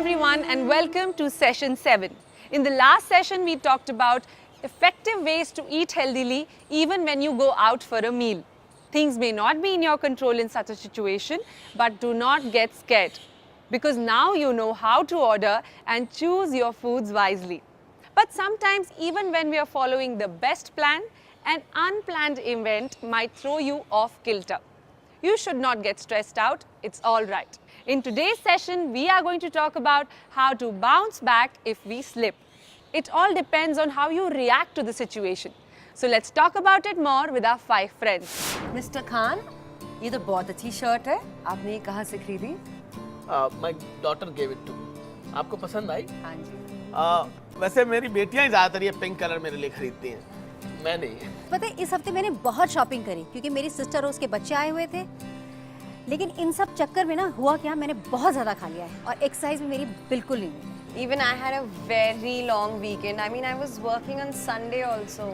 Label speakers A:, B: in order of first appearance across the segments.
A: everyone and welcome to session 7. In the last session we talked about effective ways to eat healthily even when you go out for a meal. Things may not be in your control in such a situation, but do not get scared because now you know how to order and choose your foods wisely. But sometimes even when we are following the best plan, an unplanned event might throw you off kilter. You should not get stressed out, it's all right. In today's session, we are going to talk about how to bounce back if we slip. It all depends on how you react to the situation. So let's talk about it more with our 5 friends.
B: Mr. Khan, ये तो बहुत अच्छी shirt है। आपने ये कहाँ से खरीदी?
C: My daughter gave it to me. आपको पसंद आई?
B: हाँ जी।
C: वैसे मेरी बेटियां ही ज़्यादातर ये पिंक कलर मेरे लिए खरीदती हैं, मैं नहीं।
B: पता है इस हफ्ते मैंने बहुत शॉपिंग करी क्योंकि मेरी सिस्टर और उसके बच्चे आए हुए थे। लेकिन इन सब चक्कर में ना हुआ क्या, मैंने बहुत ज़्यादा खा लिया है और एक्सरसाइज में मेरी बिल्कुल नहीं हुई।
D: Even I had a very long weekend. I mean, I was working on Sunday also.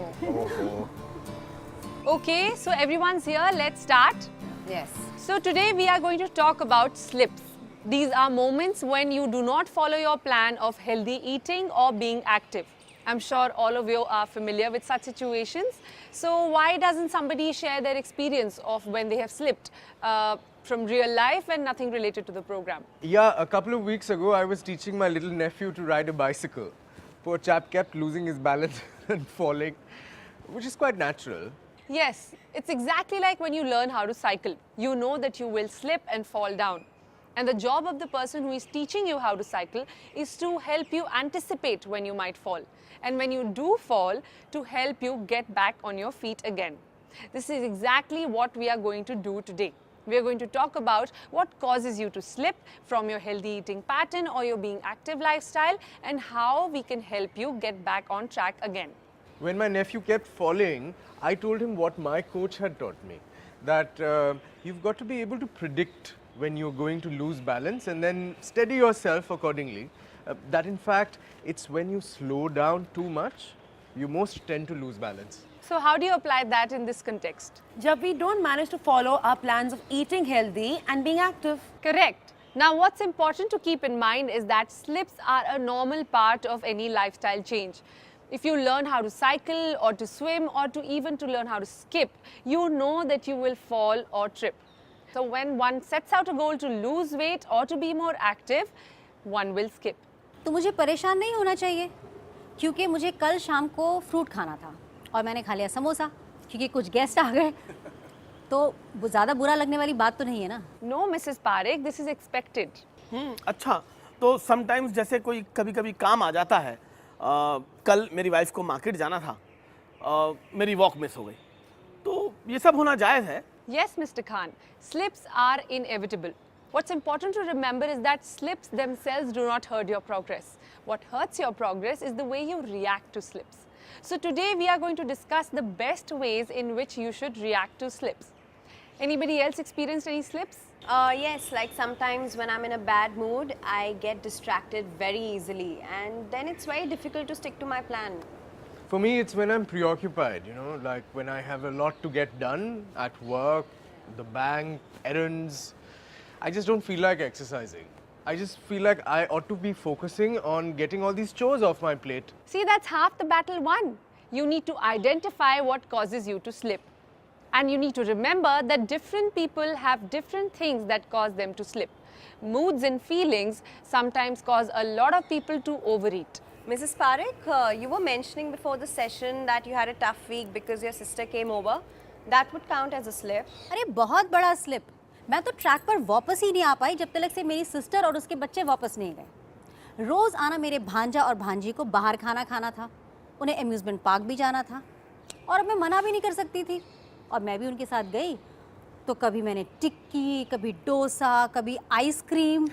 A: Okay, so everyone's here, let's start.
D: Yes.
A: So today we are going to talk about slips. These are moments when you do not follow your plan of healthy eating or being active. I'm sure all of you are familiar with such situations. So why doesn't somebody share their experience of when they have slipped from real life and nothing related to the program?
E: Yeah, a couple of weeks ago, I was teaching my little nephew to ride a bicycle. Poor chap kept losing his balance and falling, which is quite natural.
A: Yes, it's exactly like when you learn how to cycle. You know that you will slip and fall down. And the job of the person who is teaching you how to cycle is to help you anticipate when you might fall. And when you do fall, to help you get back on your feet again. This is exactly what we are going to do today. We are going to talk about what causes you to slip from your healthy eating pattern or your being active lifestyle and how we can help you get back on track again.
E: When my nephew kept falling, I told him what my coach had taught me, that you've got to be able to predict when you're going to lose balance and then steady yourself accordingly. That in fact, it's when you slow down too much, you most tend to lose balance.
A: So how do you apply that in this context?
B: जब we don't manage to follow our plans of eating healthy and being active.
A: Correct. Now what's important to keep in mind is that slips are a normal part of any lifestyle change. If you learn how to cycle or to swim or to even to learn how to skip, you know that you will fall or trip. So when one sets out a goal to lose weight or to be more active, one will skip.
B: तो मुझे परेशान नहीं होना चाहिए क्योंकि मुझे कल शाम को फ्रूट खाना था और मैंने खा लिया समोसा क्योंकि कुछ गेस्ट आ गए, तो वो ज़्यादा बुरा लगने वाली बात तो नहीं है ना?
A: No, Mrs. Parekh, this is expected.
C: अच्छा, तो समटाइम्स जैसे कोई कभी-कभी काम आ जाता है। कल मेरी वाइफ को मार्केट जाना था, मेरी वॉक मिस हो गई, तो ये सब होना जायज़ है?
A: Yes, Mr. Khan, slips are inevitable. What's important to remember is that slips themselves do not hurt your progress. What hurts your progress is the way you react to slips. So today we are going to discuss the best ways in which you should react to slips. Anybody else experienced any slips?
D: Yes, like sometimes when I'm in a bad mood, I get distracted very easily and then it's very difficult to stick to my plan.
E: For me, it's when I'm preoccupied, like when I have a lot to get done at work, the bank, errands. I just don't feel like exercising. I just feel like I ought to be focusing on getting all these chores off my plate.
A: See, that's half the battle won. You need to identify what causes you to slip. And you need to remember that different people have different things that cause them to slip. Moods and feelings sometimes cause a lot of people to overeat.
D: Mrs. Parekh, you were mentioning before the session that you had a tough week because your sister came over. That would count as a slip.
B: अरे बहुत बड़ा slip. मैं तो track पर वापस ही नहीं आ पाई जब तक से मेरी सिस्टर और उसके बच्चे वापस नहीं गए। रोज़ आना मेरे भांजा और भांजी को बाहर खाना था, उन्हें अम्यूज़मेंट पार्क भी जाना था और मैं मना भी नहीं कर सकती थी और मैं भी उनके साथ गई तो कभी मैंने टिक्की, कभी डोसा, कभी आइसक्रीम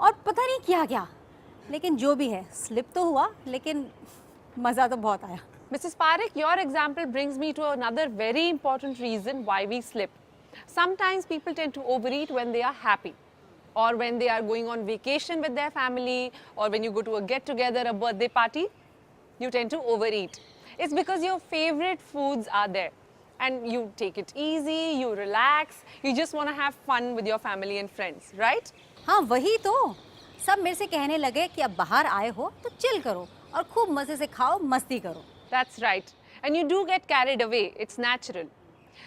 B: और पता नहीं क्या, लेकिन जो भी है स्लिप तो हुआ लेकिन मज़ा तो बहुत आया।
A: Mrs. Parekh, your example brings me to another very important reason why we slip. Sometimes people tend to overeat when they are happy or when they are going on vacation with their family or when you go to a get-together, a birthday party, you tend to overeat. It's because your favorite foods are there and you take it easy, you relax, you just want to have fun with your family and friends, right?
B: हाँ वही तो, सब मेरे से कहने लगे कि अब बाहर आए हो तो चिल करो और खूब मजे से खाओ, मस्ती करो।
A: That's right. And you do get carried away. It's natural.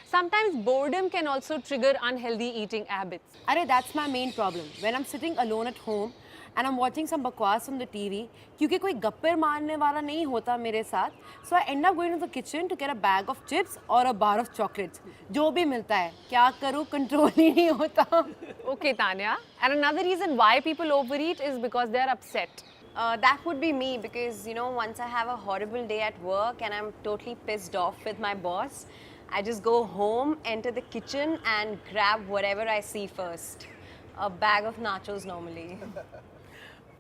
A: Sometimes boredom can also trigger unhealthy eating habits.
F: Arey, that's my main problem. When I'm sitting alone at home and I'm watching some bakwas on the TV, क्योंकि कोई गप्पे मारने वाला नहीं होता मेरे साथ, so I end up going to the kitchen to get a bag of chips or a bar of chocolates. जो भी मिलता है, क्या करूँ, control ही नहीं होता.
A: Okay, Tanya. And another reason why people overeat is because they are upset.
D: That would be me because, you know, once I have a horrible day at work and I'm totally pissed off with my boss, I just go home, enter the kitchen and grab whatever I see first. A bag of nachos normally.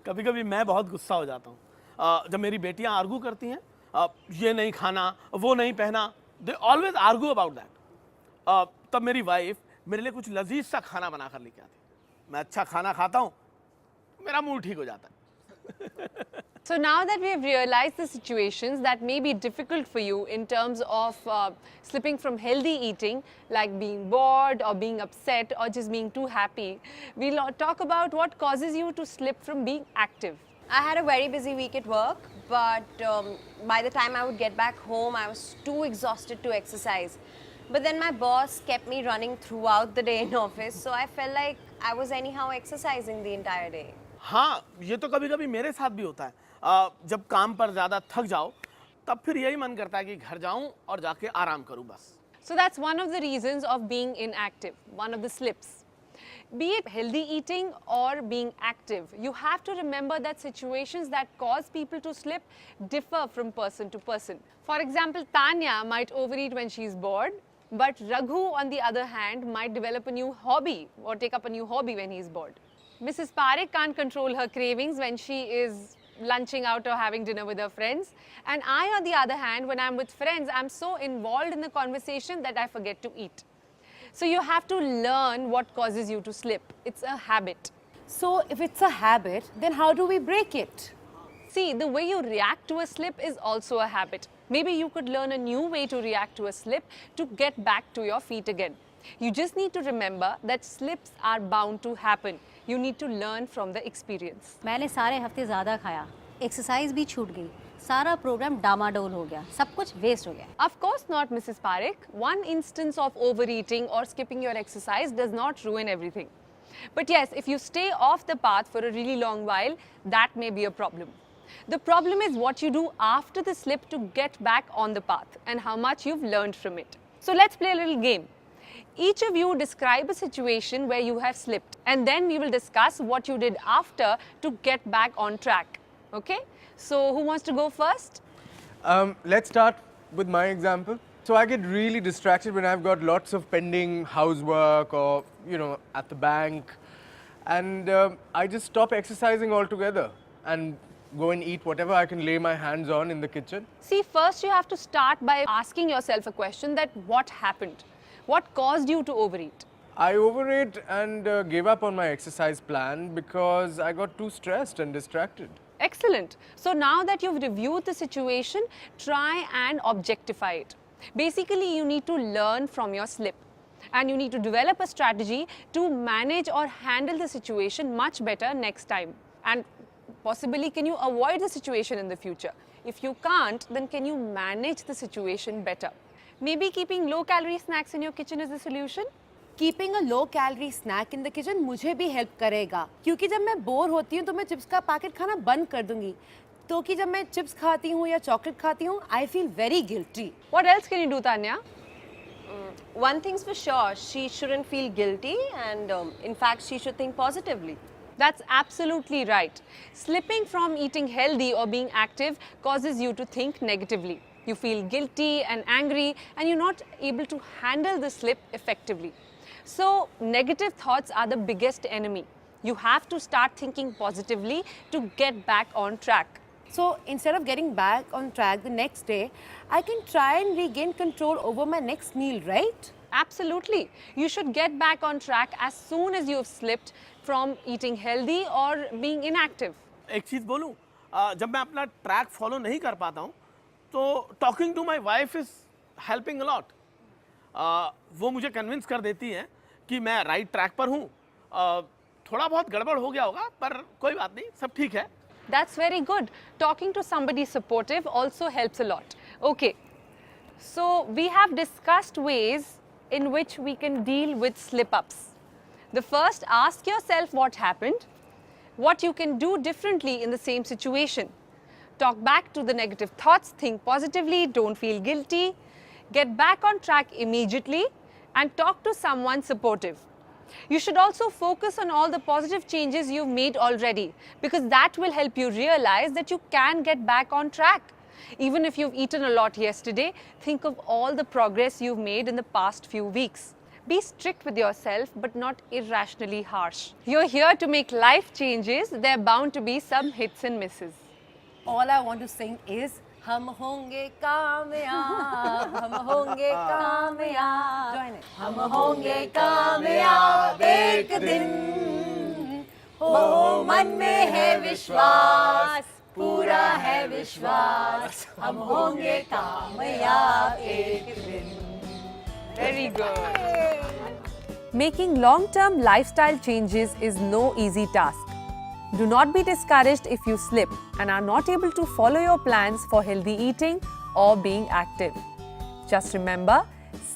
C: कभी कभी मैं बहुत गुस्सा हो जाता हूँ जब मेरी बेटियाँ आर्गू करती हैं ये नहीं खाना वो नहीं पहना they always argue about that तब मेरी वाइफ मेरे लिए कुछ लजीज सा खाना बना कर लेके आती मैं अच्छा खाना खाता हूँ मेरा मूड ठीक हो जाता है
A: So now that we have realized the situations that may be difficult for you in terms of slipping from healthy eating, like being bored or being upset or just being too happy, we'll talk about what causes you to slip from being active.
D: I had a very busy week at work, but by the time I would get back home, I was too exhausted to exercise. But then my boss kept me running throughout the day in office, so I felt like I was anyhow exercising the entire day.
C: हाँ ये तो कभी कभी मेरे साथ भी होता है जब काम पर ज़्यादा थक जाओ तब फिर यही मन करता है कि घर जाऊं और जाके आराम करूं बस
A: So that's one of the reasons of being inactive, one of the slips. Be it healthy eating or being active, you have to remember that situations that cause people to slip differ from person to person. For example, Tanya might overeat when she's bored, but Raghu, on the other hand, might develop a new hobby or take up a new hobby when he's bored. Mrs. Parekh can't control her cravings when she is lunching out or having dinner with her friends. And I, on the other hand, when I'm with friends, I'm so involved in the conversation that I forget to eat. So you have to learn what causes you to slip. It's a habit.
F: So if it's a habit, then how do we break it?
A: See, the way you react to a slip is also a habit. Maybe you could learn a new way to react to a slip to get back to your feet again. You just need to remember that slips are bound to happen. You need to learn from the experience.
B: मैंने सारे हफ्ते ज़्यादा खाया, exercise भी छूट गई, सारा programme डामाडोल हो गया, सब कुछ वेस्ट हो गया.
A: Of course not, Mrs. Parekh. One instance of overeating or skipping your exercise does not ruin everything. But yes, if you stay off the path for a really long while, that may be a problem. The problem is what you do after the slip to get back on the path and how much you've learned from it. So let's play a little game. Each of you describe a situation where you have slipped, and then we will discuss what you did after to get back on track. Okay? So who wants to go first?
E: Let's start with my example. So I get really distracted when I've got lots of pending housework or, at the bank. And I just stop exercising altogether and go and eat whatever I can lay my hands on in the kitchen.
A: See, first you have to start by asking yourself a question that what happened? What caused you to overeat?
E: I overate and gave up on my exercise plan because I got too stressed and distracted.
A: Excellent. So now that you've reviewed the situation, try and objectify it. Basically, you need to learn from your slip. And you need to develop a strategy to manage or handle the situation much better next time. And possibly, can you avoid the situation in the future? If you can't, then can you manage the situation better? Maybe keeping low-calorie snacks in your kitchen is the solution?
F: Keeping a low-calorie snack in the kitchen मुझे भी help करेगा, क्योंकि जब मैं bore होती हूँ तो मैं चिप्स का पैकेट खाना बंद कर दूँगी, तो कि जब मैं चिप्स खाती हूँ या चॉकलेट खाती हूँ, I feel very guilty.
A: What else can you do, Tanya?
D: One thing's for sure, she shouldn't feel guilty and in fact she should think positively.
A: That's absolutely right. Slipping from eating healthy or being active causes you to think negatively. You feel guilty and angry and you're not able to handle the slip effectively. So negative thoughts are the biggest enemy. You have to start thinking positively to get back on track.
F: So instead of getting back on track the next day, I can try and regain control over my next meal, right?
A: Absolutely. You should get back on track as soon as you have slipped from eating healthy or being inactive.
C: एक चीज़ बोलूँ जब मैं अपना track follow नहीं कर पाता हूँ तो talking to my wife is helping a lot वो मुझे कन्विंस कर देती हैं कि मैं राइट ट्रैक पर हूँ थोड़ा बहुत गड़बड़ हो गया होगा, पर कोई बात नहीं, सब ठीक है.
A: That's very good. Talking to somebody supportive also helps a lot. Okay, so we have discussed ways in which we can deal with slip-ups. The first, ask yourself what happened, what you can do differently in the same situation. Talk back to the negative thoughts, think positively, don't feel guilty, get back on track immediately, and talk to someone supportive. You should also focus on all the positive changes you've made already, because that will help you realize that you can get back on track. Even if you've eaten a lot yesterday, think of all the progress you've made in the past few weeks. Be strict with yourself, but not irrationally harsh. You're here to make life changes. There are bound to be some hits and misses.
F: All I want to sing is हम होंगे कामयाब, हम होंगे कामयाब. Join it. हम होंगे कामयाब एक दिन, हो मन में है विश्वास, पूरा है विश्वास, हम होंगे कामयाब एक दिन.
A: Very good. Making long-term lifestyle changes is no easy task. Do not be discouraged if you slip and are not able to follow your plans for healthy eating or being active. Just remember,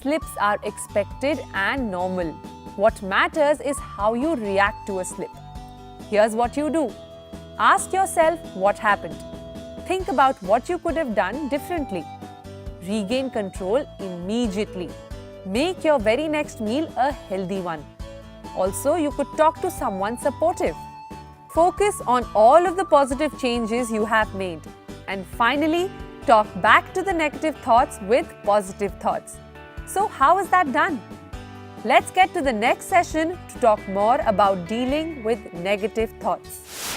A: slips are expected and normal. What matters is how you react to a slip. Here's what you do. Ask yourself what happened. Think about what you could have done differently. Regain control immediately. Make your very next meal a healthy one. Also, you could talk to someone supportive. Focus on all of the positive changes you have made. And finally, talk back to the negative thoughts with positive thoughts. So, how is that done? Let's get to the next session to talk more about dealing with negative thoughts.